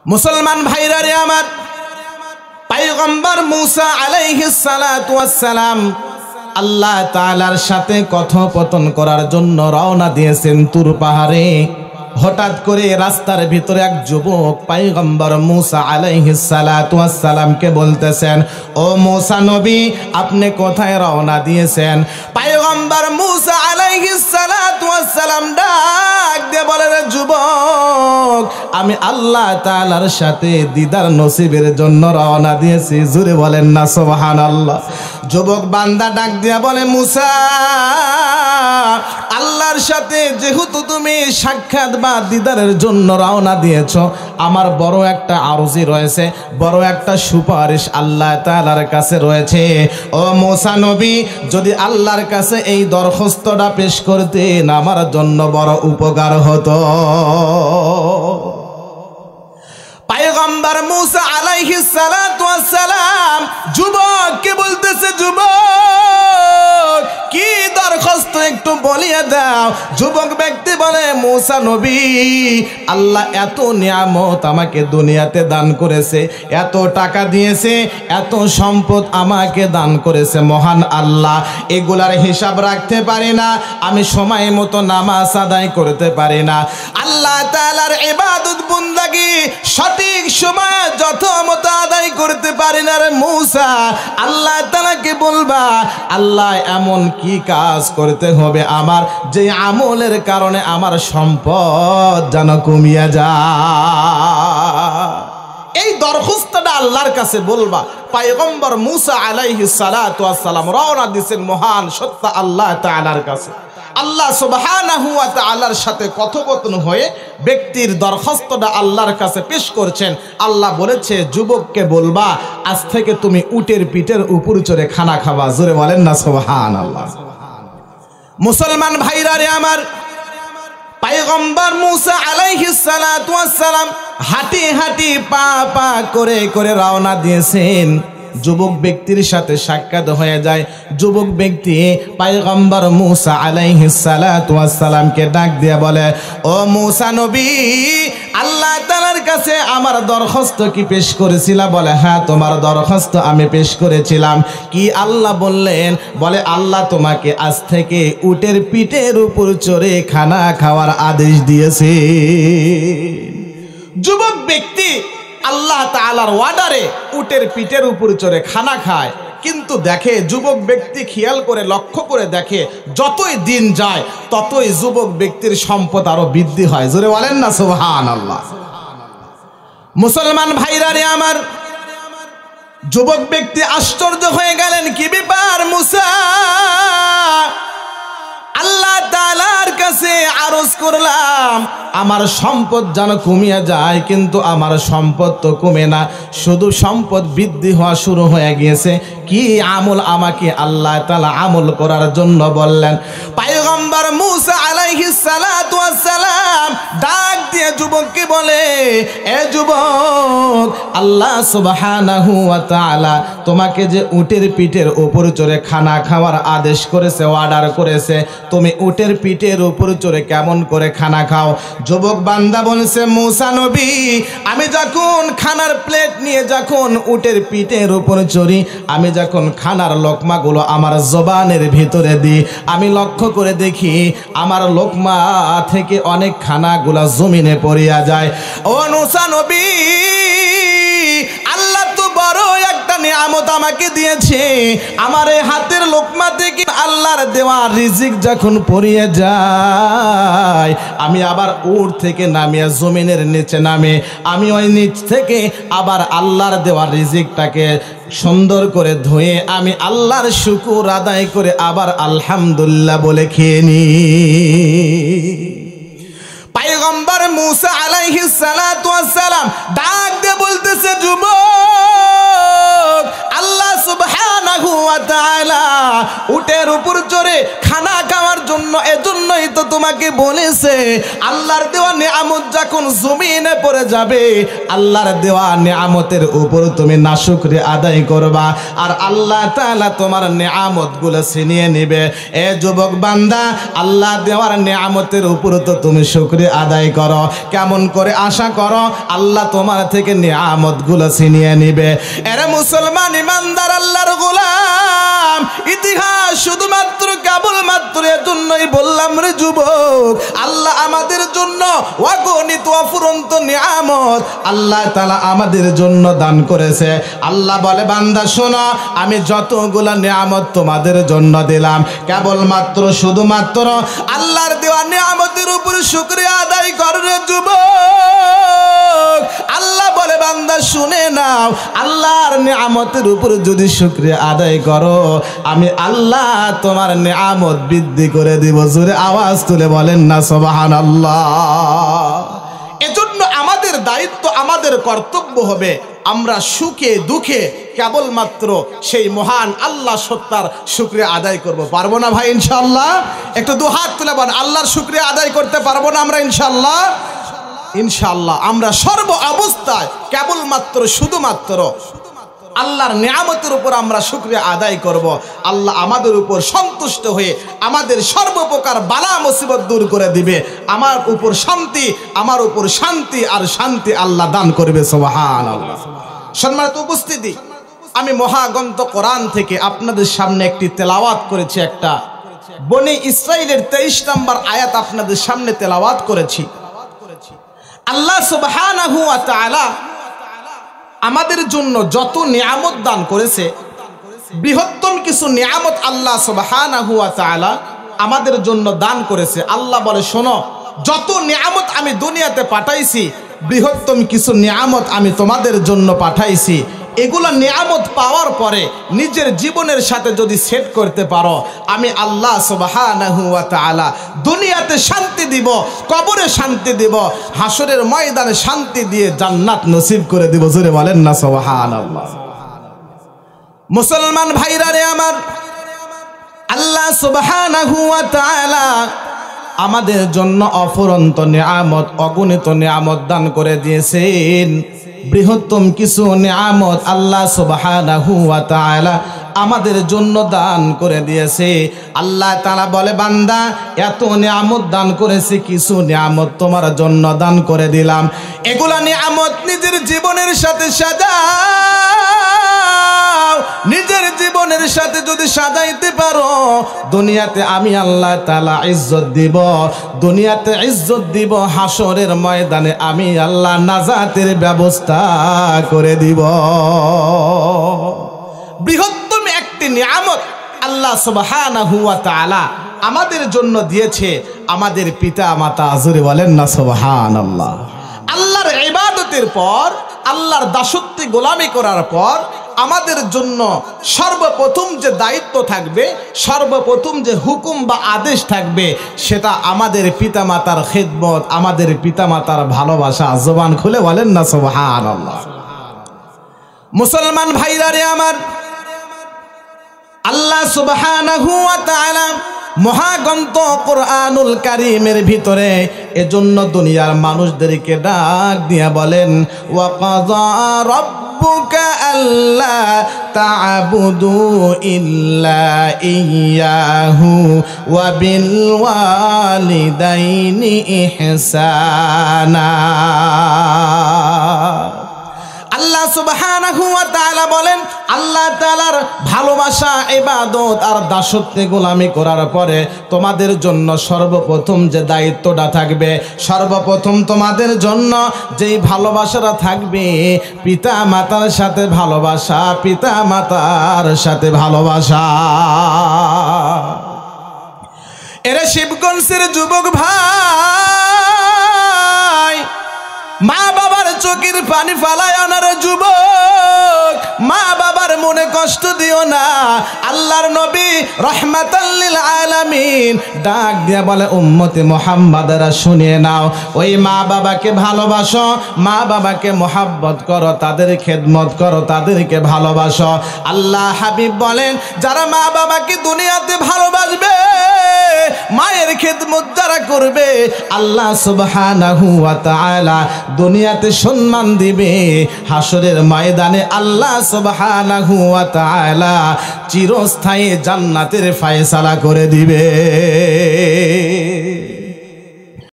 মুসলমান ভাইরা রে আমার, পয়গম্বর মুসা আলাইহিস সালাতু ওয়াস সালাম আল্লাহ তাআলার সাথে কথোপকথন করার জন্য রওনা দিয়েছেন তুর পাহাড়ে। হঠাৎ করে রাস্তার ভিতরে এক যুবক পয়গম্বর মুসা আলাইহিস সালাতু ওয়াস সালামকে বলতেছেন, ও মুসা নবী, আপনি কোথায় রওনা দিয়েছেন? পয়গম্বর মুসা আলাইহিস সালাতু ওয়াস সালাম ডাক দিয়ে বলে, রে যুবক, আমি আল্লাহ তাআলার সাথে দিদার নসিবের জন্য রওনা দিয়েছি। জোরে বলেন না সুবহানাল্লাহ। যুবক বান্দা ডাক দিয়া বলে, মুসা, আল্লাহর সাথে যেহেতু তুমি সাক্ষাৎ বা দিদারের জন্য রওনা দিয়েছ, আমার বড় একটা আরজি রয়েছে, বড় একটা সুপারিশ আল্লাহ তাআলার কাছে রয়েছে। ও মুসা নবী, যদি আল্লাহর কাছে এই দরখাস্তটা পেশ করতেন, আমার জন্য বড় উপকার হতো। পয়গম্বর মুসা আলাইহিস সালাতু ওয়াস সালাম যুবককে বলতেছে, যুবক, কি দরখাস্ত একটু বলিয়ে দাও। যুবক ব্যক্তি বলে, মুসা নবী, আল্লাহ এত নিয়ামত আমাকে দুনিয়াতে দান করেছে, এত টাকা দিয়েছে, এত সম্পদ আমাকে দান করেছে মহান আল্লাহ, এগুলার হিসাব রাখতে পারি না, আমি সময় মতো নামাজ আদায় করতে পারি না, আল্লাহ তাআলার ইবাদত বন্দেগী সঠিক সময় যথামতো আদায় করতে পারি না। রে মুসা, আল্লাহ তাআলাকে বলবা, আল্লাহ এমন কি কাজ করতে হবে আমার, যে আমলের কারণে আমার সম্পদ যেন কমিয়া যায়। এই দরখাস্তটা আল্লাহর কাছে বলবা। পয়গম্বর মুসা আলাইহিস সালাতু ওয়াস সালাম রওনা দিয়েছেন মহান সত্তা আল্লাহ তাআলার কাছে। আল্লাহ সুবহানাহু ওয়া তাআলার সাথে কথোপকথন হয়ে ব্যক্তির দরখাস্তটা আল্লাহর কাছে পেশ করছেন। আল্লাহ বলেছে, যুবককে বলবা, আজ থেকে তুমি উটের পিঠের উপর চড়ে খানা খাবা। জোরে বলেন না সুবহানাল্লাহ। মুসলমান ভাইরা রে আমার, পয়গম্বর মুসা আলাইহিস সালাতু ওয়াস সালাম হাঁটি হাঁটি পা পা করে করে রওনা দিয়েছেন। যুবক ব্যক্তির সাথে সাক্ষাৎ হয়ে যায়। যুবক ব্যক্তি পয়গম্বর মুসা আলাইহিস সালাতু ওয়াস সালামকে ডাক দিয়ে বলে, ও মুসা নবী, আল্লাহ তাআলার কাছে আমার দরখাস্ত কি পেশ করেছিলা? বলে, হ্যাঁ, তোমার দরখাস্ত আমি পেশ করেছিলাম। কি আল্লাহ বললেন? বলে, আল্লাহ তোমাকে আজ থেকে উটের পিঠের উপর চড়ে খানা খাওয়ার আদেশ দিয়েছে। যুবক ব্যক্তি আল্লাহ তাআলার ওয়ার্ডারে উটের পিঠের উপর চড়ে খানা খায়। কিন্তু দেখে, যুবক ব্যক্তি খেয়াল করে লক্ষ্য করে দেখে, যতই দিন যায় ততই যুবক ব্যক্তির সম্পদ আরো বৃদ্ধি হয়। জোরে বলেন না সুবহানাল্লাহ। মুসলমান ভাইরা রে আমার, যুবক ব্যক্তি আশ্চর্য হয়ে গেলেন, কি ব্যাপার মুসা? আল্লাহ তাআলার কাছে আরজ করলাম আমার সম্পদ যেন কমিয়া যায়, কিন্তু আমার সম্পদ তো কমে না, শুধু সম্পদ বৃদ্ধি হওয়া শুরু হয়ে গিয়েছে। কি আমল আমাকে আল্লাহ তাআলা আমল করার জন্য বললেন? পয়গম্বর মুসা আলাইহিস সালাতু ওয়াস সালাম ডাক দিয়ে যুবককে বলে, এ যুবক, আল্লাহ সুবহানাহু ওয়া তাআলা তোমাকে যে উটের পিঠের উপর চড়ে খানা খাওয়ার আদেশ করেছে, অর্ডার করেছে, তুমি উটের পিঠের উপর চড়ে কেমন করে খানা খাও? যুবক বান্দা বলছে, মুসা নবী, আমি যখন খানার প্লেট নিয়ে যখন উটের পিঠের উপর চড়ি, আমি যখন খানার লোকমাগুলো আমার জবানের ভিতরে দিই, আমি লক্ষ্য করে দেখি আমার লোকমা থেকে অনেক খানাগুলা জমিনে পড়িয়া যায়। ও মুসা নবী, আল্লাহ তো বড় একটা নিয়ামত আমাকে দিয়েছে। আমার এই হাতের লোকমা থেকে আল্লাহর দেওয়া রিজিক যখন পড়িয়ে যায়, আমি আবার উট থেকে নামিয়ে জমিনের নিচে নামে, আমি ওই নিচ থেকে আবার আল্লাহর দেওয়া রিজিকটাকে সুন্দর করে ধুয়ে আমি আল্লাহর শুকর আদায় করে আবার আলহামদুলিল্লাহ বলে খেয়ে নি। পয়গম্বর মুসা আলাইহিস সালাতু ওয়াস সালাম ডাক দিয়ে বলতেছে, যুবক, আল্লাহ সুবহানাহু ওয়া তাআলা উটের উপর চড়ে খানা খাওয়ার জন্য, এজন্যই তো তোমাকে বলেছে আল্লাহর দেওয়া নিয়ামত যখন জমিনে পড়ে যাবে, আল্লাহর দেওয়া নিয়ামতের উপর তুমি নাশুকরিয়া আদায় করবা, আর আল্লাহ তাআলা তোমার নিয়ামতগুলো ছিনিয়ে নেবে। এ যুবক বান্দা, আল্লাহ দেওয়ার নিয়ামতের উপর তো তুমি শুকরিয়া আদায় করো, কেমন করে আশা করো আল্লাহ তোমার থেকে নিয়ামতগুলো ছিনিয়ে নেবে? এরে মুসলমান ইমানদার আল্লাহর গোলাম, ইতিহাস শুধুমাত্র কেবলমাত্র এজন্যই বললাম রে যুবক, আল্লাহ আমাদের জন্য অগণিত অফুরন্ত নিয়ামত আল্লাহ তাআলা আমাদের জন্য দান করেছে। আল্লাহ বলে বান্দা শোনো, আমি যতগুলো নিয়ামত তোমাদের জন্য দিলাম, কেবলমাত্র শুধুমাত্র আল্লাহর দেওয়া নিয়ামতের উপর শুকরিয়া আদায় কর রে যুবক। আল্লাহ বলে বান্দা শুনে নাও, আল্লাহর নিয়ামতের উপর যদি শুকরিয়া আদায় করো, আমি আল্লাহ তোমার নিয়ামত বৃদ্ধি করে দিব। জোরে আওয়াজ তুলে বলেন না সুবহানাল্লাহ। এজন্য আমাদের দায়িত্ব, আমাদের কর্তব্য হবে আমরা সুখে দুঃখে কেবলমাত্র সেই মহান আল্লাহ সত্তার শুকরিয়া আদায় করব। পারবো না ভাই ইনশাআল্লাহ? একটু দুহাত তুলে বলেন, আল্লাহর শুকরিয়া আদায় করতে পারবো না আমরা ইনশাআল্লাহ? ইনশাআল্লাহ আমরা সর্ব অবস্থায় কেবলমাত্র শুধুমাত্র আল্লাহর নিয়ামতের উপর আমরা শুকরিয়া আদায় করব। আল্লাহ আমাদের উপর সন্তুষ্ট হয়ে আমাদের সর্বপ্রকার বালা মুসিবত দূর করে দিবে। আমার উপর শান্তি, আমার উপর শান্তি আর শান্তি আল্লাহ দান করবে। সুবহানাল্লাহ। সম্মানিত উপস্থিতি, আমি মহাগ্রন্থ কোরআন থেকে আপনাদের সামনে একটি তেলাওয়াত করেছি, একটা বনি ইসরাইলের 23 নম্বর আয়াত আপনাদের সামনে তেলাওয়াত করেছি। আল্লাহ সুবহানাহু ওয়া তাআলা আমাদের জন্য যত নিয়ামত দান করেছে, বৃহত্তম কিছু নিয়ামত আল্লাহ সুবহানাহু ওয়া তাআলা আমাদের জন্য দান করেছে। আল্লাহ বলে শোনো, যত নিয়ামত আমি দুনিয়াতে পাঠাইছি, বৃহত্তম কিছু নিয়ামত আমি তোমাদের জন্য পাঠাইছি। এগুলো নিয়ামত পাওয়ার পরে নিজের জীবনের সাথে যদি সেট করতে পারো, আমি আল্লাহ সুবহানাহু ওয়া তাআলা দুনিয়াতে শান্তি দিব, কবরে শান্তি দিব, হাসরের ময়দানে শান্তি দিয়ে জান্নাত নসিব করে দিব। জোরে বলেন না সুবহানাল্লাহ। মুসলমান ভাইরা রে আমার, আল্লাহ সুবহানাহু ওয়া তাআলা আমাদের জন্য অফুরন্ত নিয়ামত, অগণিত নিয়ামত দান করে দিয়েছেন। বৃহত্তম কিছু নিয়ামত আল্লাহ সুবহানাহু ওয়া তাআলা আমাদের জন্য দান করে দিয়েছে। আল্লাহ তাআলা বলে বান্দা, এত নিয়ামত দান করেছে, কিছু নিয়ামত তোমার জন্য দান করে দিলাম। এগুলা নিয়ামত নিজের জীবনের সাথে সাজাও, নিজের জীবনের সাথে যদি সাজাইতে পারো, দুনিয়াতে আমি আল্লাহ তাআলা ইজ্জত দিব, দুনিয়াতে ইজ্জত দিব, হাসরের ময়দানে আমি আল্লাহ নাজাতের ব্যবস্থা করে দিব। বৃহত্তম একটি নিয়ামত আল্লাহ সুবহানাহু ওয়া তাআলা আমাদের জন্য দিয়েছে আমাদের পিতা মাতা। জোরে বলেন না সুবহানাল্লাহ। আল্লাহর ইবাদতের পর, আল্লাহর দাসত্বে গোলামি করার পর আমাদের জন্য সর্বপ্রথম যে দায়িত্ব থাকবে, সর্বপ্রথম যে হুকুম বা আদেশ থাকবে, সেটা আমাদের পিতামাতার খেদমত, আমাদের পিতামাতার ভালোবাসা। জবান খুলে বলেন না সুবহানাল্লাহ। মুসলমান ভাইরা রে আমার, আল্লাহ সুবহানাহু ওয়া তাআলা মহাগ্রন্থ কোরআনুল কারীমের ভিতরে এজন্য দুনিয়ার মানুষদেরকে ডাক দিয়া বলেন, ওয়া কাযা রাব্বুকা আল্লা তা'বুদু ইল্লা ইয়্যাহু ওয়া বিল ওয়ালিদাইনি ইহসানা। আল্লাহ সুবহানাহু ওয়া তাআলা বলেন, আল্লাহ তাআলার ভালোবাসা, ইবাদত আর দাসত্বে গোলামি করার পরে তোমাদের জন্য সর্বপ্রথম যে দায়িত্বটা থাকবে, সর্বপ্রথম তোমাদের জন্য যেই ভালোবাসাটা থাকবে, পিতা মাতার সাথে ভালোবাসা, পিতা মাতার সাথে ভালোবাসা। এরা শিবগঞ্জের যুবক ভাই, মা বাবার চোখের পানি ফালায় না রে যুবক, মা বাবার মনে কষ্ট দিও না। আল্লাহর নবী রাহমাতাল লিল আলামিন ডাক দিয়া বলে, উম্মতে মুহাম্মাদরা শুনিয়ে নাও, ওই মা বাবাকে ভালোবাসো, মা বাবাকে মোহাব্বত করো, তাদের খেদমত করো, তাদেরকে ভালোবাসো। আল্লাহ হাবিব বলেন, যারা মা বাবাকে দুনিয়াতে ভালোবাসবে, মায়ের খেদমত যারা করবে, আল্লাহ সুবহানাহু ওয়া তাআলা দুনিয়াতে সম্মান দিবে, হাসরের ময়দানে আল্লাহ সুবহানাহু ওয়া তাআলা চিরস্থায়ী জান্নাতের ফয়সালা করে দিবে।